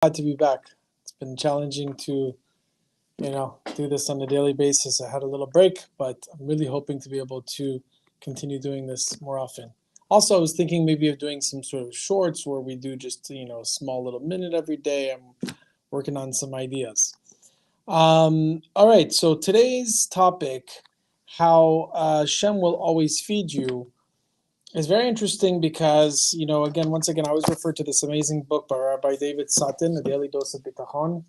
Glad to be back. It's been challenging to, do this on a daily basis. I had a little break, but I'm really hoping to be able to continue doing this more often. Also, I was thinking maybe of doing some sort of shorts where we do just, a small little minute every day. I'm working on some ideas. All right, so today's topic, how Shem will always feed you, is very interesting because, once again, I always refer to this amazing book by Rabbi David Sutton, The Daily Dose of Bitachon.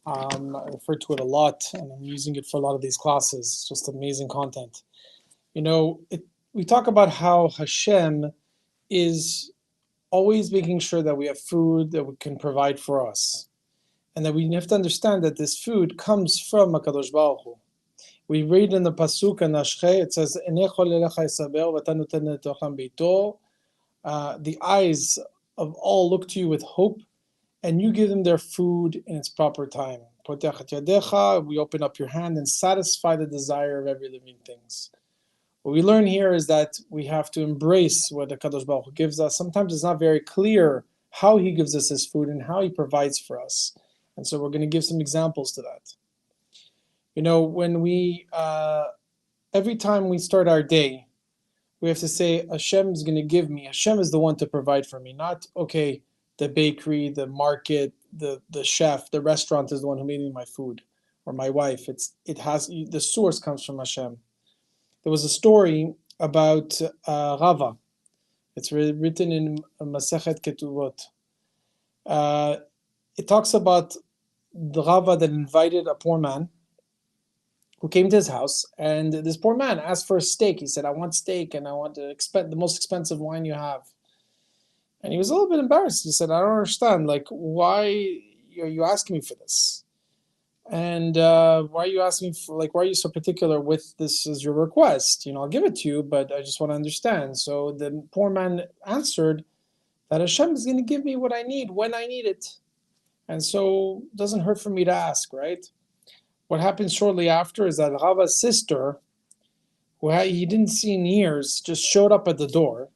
I refer to it a lot, and I'm using it for a lot of these classes. It's just amazing content. We talk about how Hashem is always making sure that we have food that we can provide for us, and that we have to understand that this food comes from HaKadosh Baruch Hu. We read in the Pasuk in Ashche, it says, the eyes of all look to you with hope, and you give them their food in its proper time. We open up your hand and satisfy the desire of every living thing. What we learn here is that we have to embrace what the Kadosh Baruch Hu gives us. Sometimes it's not very clear how he gives us his food and how he provides for us. And so we're going to give some examples to that. When we, every time we start our day, we have to say, Hashem is going to give me. Hashem is the one to provide for me. Not, okay, the bakery, the market, the chef, the restaurant is the one who made me my food, or my wife. The source comes from Hashem. There was a story about Rava. It's written in Masechet Ketuvot. It talks about the Rava that invited a poor man who came to his house, and this poor man asked for a steak. He said, I want steak, and I want the most expensive wine you have. And he was a little bit embarrassed. He said, I don't understand, why are you asking me for this? And why are you asking for, why are you so particular with this as your request? I'll give it to you, but I just want to understand. So the poor man answered that Hashem is going to give me what I need when I need it. And so it doesn't hurt for me to ask, right? What happens shortly after is that Rava's sister, who he didn't see in years, just showed up at the door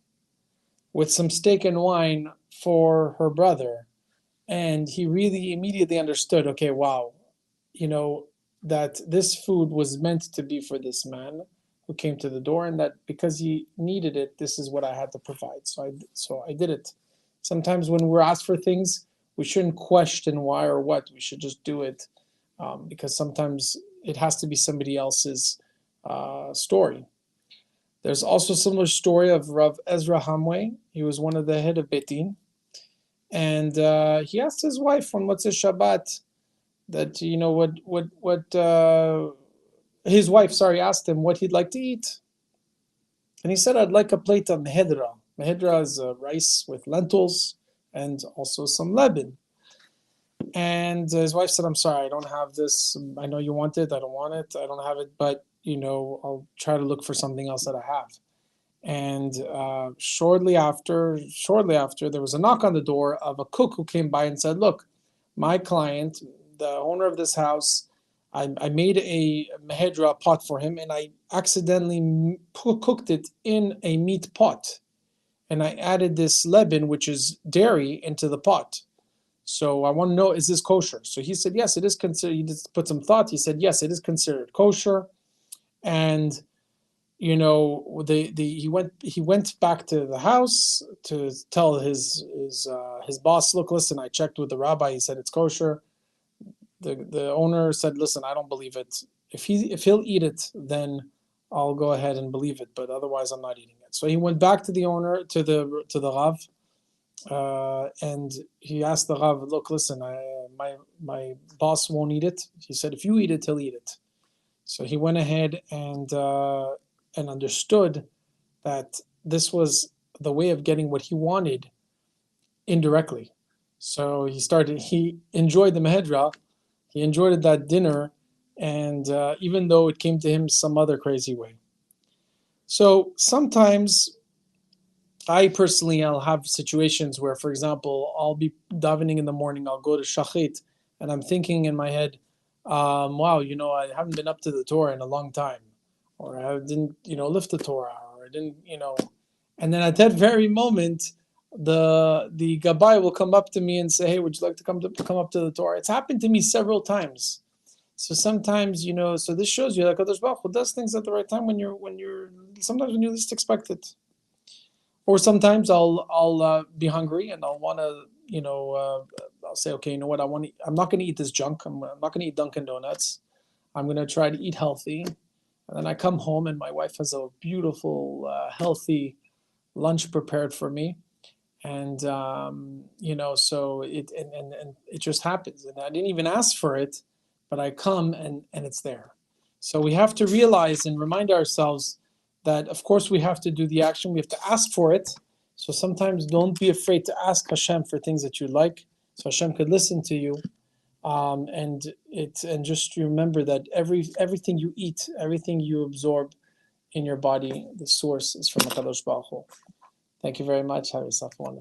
with some steak and wine for her brother. And he really immediately understood, okay, wow, that this food was meant to be for this man who came to the door, and that because he needed it, this is what I had to provide. So I did it. Sometimes when we're asked for things, we shouldn't question why or what. We should just do it. Because sometimes it has to be somebody else's story. There's also a similar story of Rav Ezra Hamway. He was one of the head of Beit Din. And he asked his wife on Motzei Shabbat that, his wife, asked him what he'd like to eat. And he said, I'd like a plate of mehedra. Mehedra is rice with lentils and also some lebanon. And his wife said, I'm sorry, I don't have this. I know you want it. I don't want it. I don't have it. But, I'll try to look for something else that I have. And shortly after, there was a knock on the door of a cook who came by and said, look, my client, the owner of this house, I made a mehedra pot for him, and I accidentally cooked it in a meat pot. And I added this lebanon, which is dairy, into the pot. So I want to know, is this kosher? So he said, yes, it is considered. He just put some thought. He said, yes, it is considered kosher. And, he went back to the house to tell his boss, look, listen, I checked with the rabbi. He said it's kosher. The owner said, listen, I don't believe it. If he'll eat it, then I'll go ahead and believe it. But otherwise, I'm not eating it. So he went back to the owner, to the Rav. And he asked the Rav, look, listen, my boss won't eat it. He said, if you eat it, he'll eat it. So he went ahead and understood that this was the way of getting what he wanted indirectly. So he enjoyed the mehedra, he enjoyed that dinner, and even though it came to him some other crazy way. So sometimes I'll have situations where, for example, I'll be davening in the morning, I'll go to Shachit, and I'm thinking in my head, wow, I haven't been up to the Torah in a long time, or I didn't, lift the Torah, or I didn't, and then at that very moment, the gabbai will come up to me and say, "Hey, would you like to come up to the Torah?" It's happened to me several times. So sometimes, so this shows you that Kadosh Baruch Hu does things at the right time when you're sometimes when you least expect it. Or sometimes I'll be hungry and I'll want to, I'll say, okay, you know what, I'm not going to eat this junk. I'm not going to eat Dunkin' Donuts. I'm going to try to eat healthy. And then I come home and my wife has a beautiful, healthy lunch prepared for me. And, so and it just happens. And I didn't even ask for it, but I come and it's there. So we have to realize and remind ourselves that, of course, we have to do the action. We have to ask for it. So sometimes don't be afraid to ask Hashem for things that you like, so Hashem could listen to you. And just remember that everything you eat, everything you absorb in your body, the source is from Hakadosh Baruch Hu. Thank you very much. Have yourself a wonderful